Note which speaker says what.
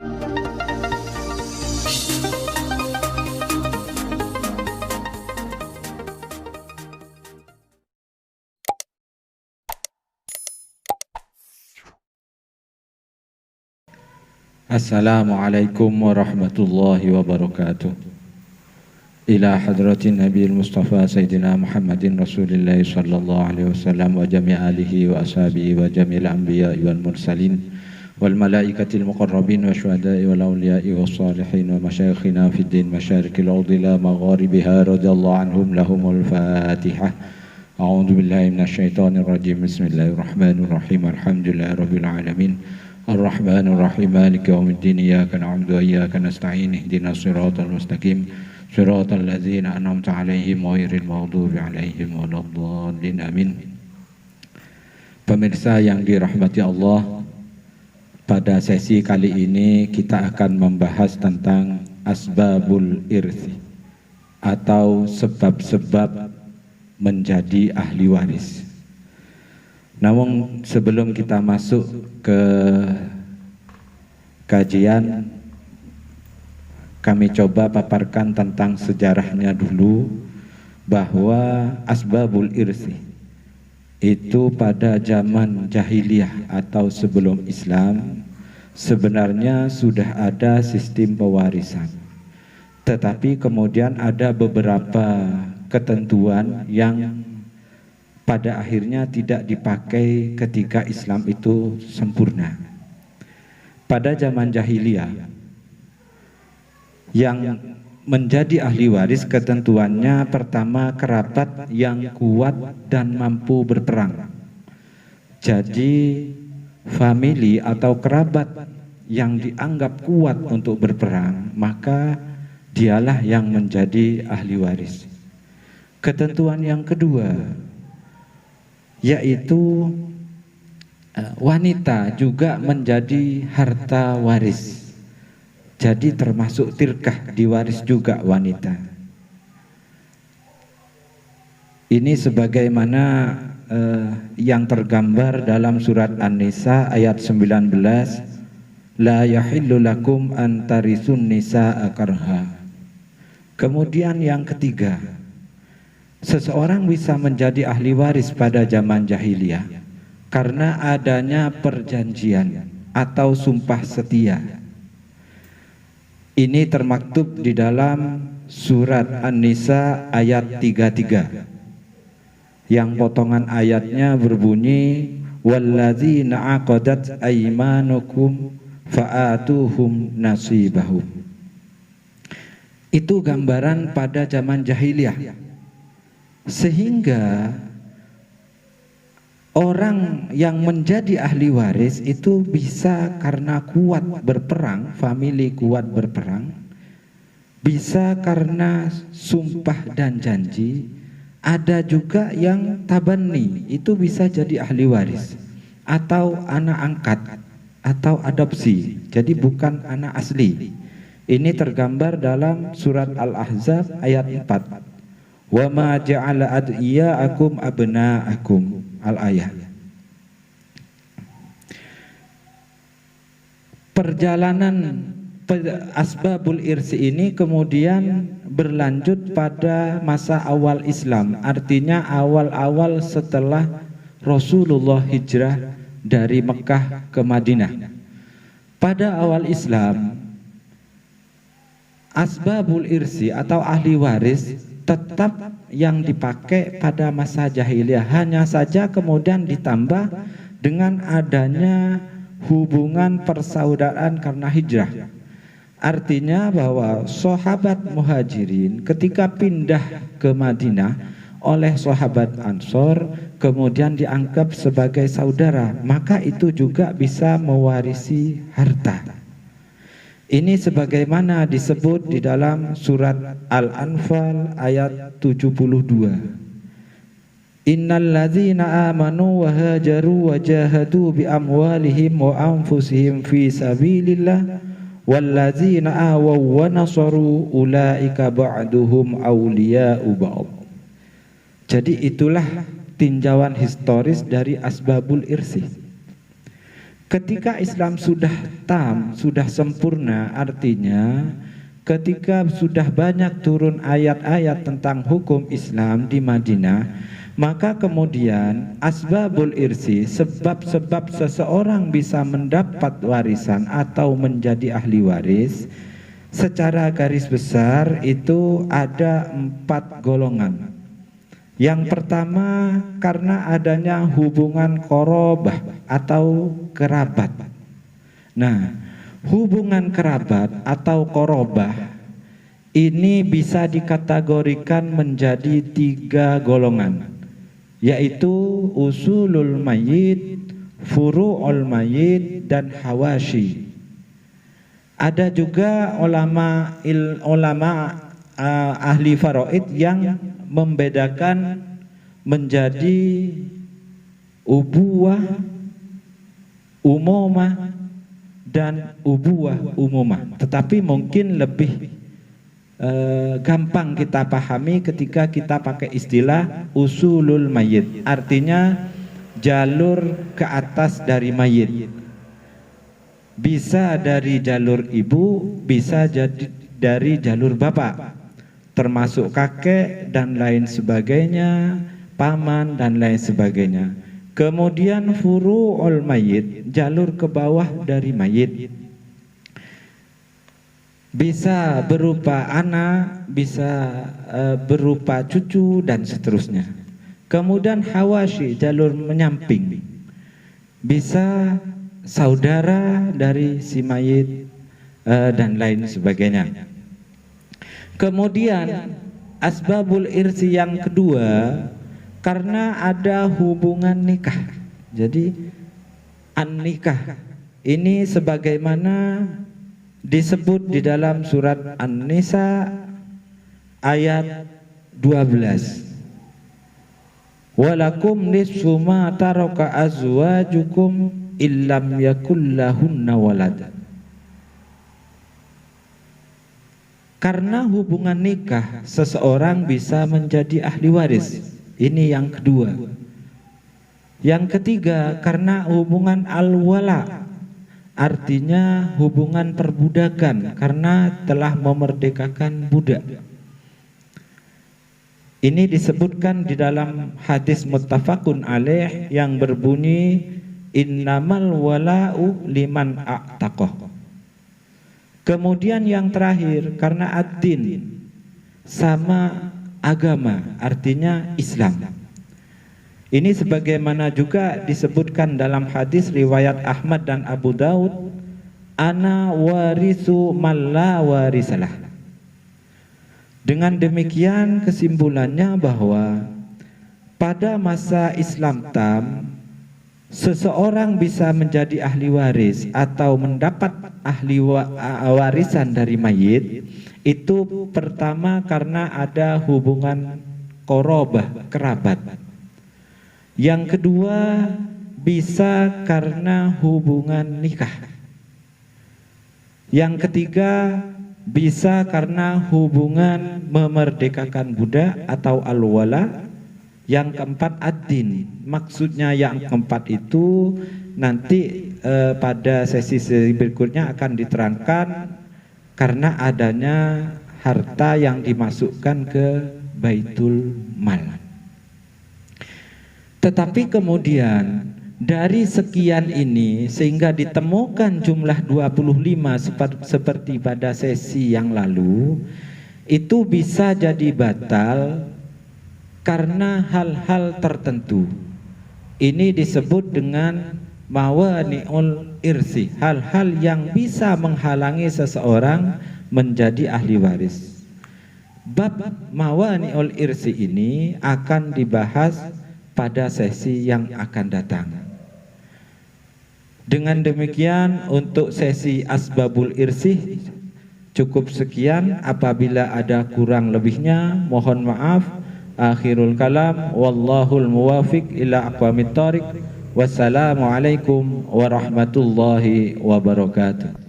Speaker 1: Assalamualaikum warahmatullahi wabarakatuh. Ila hadratin Nabi Mustafa Sayyidina Muhammadin Rasulillah sallallahu alaihi wasallam wa jami' alihi wa ashabihi wa jami'il anbiya'i wal mursalin wal malaikatil muqarrabin wa syuhada'i wal awliya'i was salihin wa masyayikhina fid din masyarikil ardi la magharibiha radhiyallahu anhum lahumul fatihah. A'udzu billahi minasyaitonir rajim. Bismillahirrahmanirrahim. Alhamdulillahi rabbil alamin. Ar-Rahmanir Rahim. Maliki yaumiddin. Iyyaka na'budu wa iyyaka nasta'in. Ihdinas siratal mustaqim. Siratal ladzina an'amta 'alaihim ghairil maghdubi 'alaihim waladdallin. Amin. Pemirsa yang dirahmati Allah, pada sesi kali ini kita akan membahas tentang asbabul irthi atau sebab-sebab menjadi ahli waris. Namun sebelum kita masuk ke kajian, kami coba paparkan tentang sejarahnya dulu, bahwa asbabul irsi itu pada zaman jahiliyah atau sebelum Islam sebenarnya sudah ada sistem pewarisan. Tetapi kemudian ada beberapa ketentuan yang pada akhirnya tidak dipakai ketika Islam itu sempurna. Pada zaman jahiliyah, yang menjadi ahli waris ketentuannya pertama kerabat yang kuat dan mampu berperang. Jadi famili atau kerabat yang dianggap kuat untuk berperang, maka dialah yang menjadi ahli waris. Ketentuan yang kedua, yaitu wanita juga menjadi harta waris. Jadi termasuk tirkah, diwaris juga wanita. Ini sebagaimana yang tergambar dalam surat An-Nisa ayat 19, la yahillu lakum an tarisun nisaa karha. Kemudian yang ketiga, seseorang bisa menjadi ahli waris pada zaman jahiliyah karena adanya perjanjian atau sumpah setia. Ini termaktub di dalam surat An-Nisa ayat 33, yang potongan ayatnya berbunyi walladzina aqadat aymanukum fa'atuhum nasibahum. Itu gambaran pada zaman jahiliyah. Sehingga orang yang menjadi ahli waris itu bisa karena kuat berperang, famili kuat berperang, bisa karena sumpah dan janji. Ada juga yang tabani, itu bisa jadi ahli waris, atau anak angkat, atau adopsi, jadi bukan anak asli. Ini tergambar dalam surat Al-Ahzab ayat 4. Wa ma ja'ala ad'iyaakum abna'akum, al-ayah. Perjalanan asbabul irsi ini kemudian berlanjut pada masa awal Islam, artinya awal-awal setelah Rasulullah hijrah dari Mekah ke Madinah. Pada awal Islam, asbabul irsi atau ahli waris tetap yang dipakai pada masa jahiliyah, hanya saja kemudian ditambah dengan adanya hubungan persaudaraan karena hijrah. Artinya bahwa sahabat muhajirin ketika pindah ke Madinah oleh sahabat Ansor kemudian dianggap sebagai saudara, maka itu juga bisa mewarisi harta. Ini sebagaimana disebut di dalam surat Al-Anfal ayat 72. Innal ladzina amanu wa hajaru wa jahadu bi amwalihim wa anfusihim fi sabilillah wal ladzina awaw wa nasaru ulaika ba'duhum awliya'u ba'd. Jadi itulah tinjauan historis dari asbabul irsi. Ketika Islam sudah tam, sudah sempurna, artinya ketika sudah banyak turun ayat-ayat tentang hukum Islam di Madinah, maka kemudian asbabul irsi, sebab-sebab seseorang bisa mendapat warisan atau menjadi ahli waris, secara garis besar itu ada 4 golongan. Yang pertama, karena adanya hubungan qorobah atau kerabat. Nah, hubungan kerabat atau qorobah ini bisa dikategorikan menjadi 3 golongan, yaitu usulul mayyit, furu'ul mayyit, dan hawashi. Ada juga ulama ahli faraid yang membedakan menjadi ubuwah umumah dan ubuwah umumah, tetapi mungkin lebih gampang kita pahami ketika kita pakai istilah usulul mayyit, artinya jalur ke atas dari mayit. Bisa dari jalur ibu, bisa jadi dari jalur bapak, termasuk kakek dan lain sebagainya, paman dan lain sebagainya. Kemudian furu'ul mayit, jalur ke bawah dari mayit, bisa berupa anak, bisa berupa cucu dan seterusnya. Kemudian hawashi, jalur menyamping, bisa saudara dari si mayit dan lain sebagainya. Kemudian asbabul irsi yang kedua, karena ada hubungan nikah. Jadi an-nikah ini sebagaimana disebut di dalam surat An-Nisa ayat 12. Walakum nisfu ma taraka azwajukum illam yakullahunna walad. Karena hubungan nikah seseorang bisa menjadi ahli waris. Ini yang kedua. Yang ketiga, karena hubungan al-wala, artinya hubungan perbudakan, karena telah memerdekakan budak. Ini disebutkan di dalam hadis muttafaqun alaih yang berbunyi innamal wala'u liman a'taqah. Kemudian yang terakhir, karena ad-din, sama agama, artinya Islam. Ini sebagaimana juga disebutkan dalam hadis riwayat Ahmad dan Abu Daud, ana warisu man la warisalah. Dengan demikian kesimpulannya bahwa pada masa Islam tam, seseorang bisa menjadi ahli waris atau mendapat ahli warisan dari mayit itu pertama karena ada hubungan qorobah, kerabat. Yang kedua bisa karena hubungan nikah. Yang ketiga bisa karena hubungan memerdekakan budak atau al-wala. Yang keempat ad-din. Maksudnya yang keempat itu nanti pada sesi berikutnya akan diterangkan, karena adanya harta yang dimasukkan ke Baitul Mal. Tetapi kemudian dari sekian ini sehingga ditemukan jumlah 25 seperti pada sesi yang lalu, itu bisa jadi batal karena hal-hal tertentu. Ini disebut dengan mawani'ul irsi, hal-hal yang bisa menghalangi seseorang menjadi ahli waris. Bab mawani'ul irsi ini akan dibahas pada sesi yang akan datang. Dengan demikian untuk sesi asbabul irsi cukup sekian. Apabila ada kurang lebihnya mohon maaf. Akhirul kalam, wallahul muwafiq ila aqwamit thariq. Wassalamualaikum warahmatullahi wabarakatuh.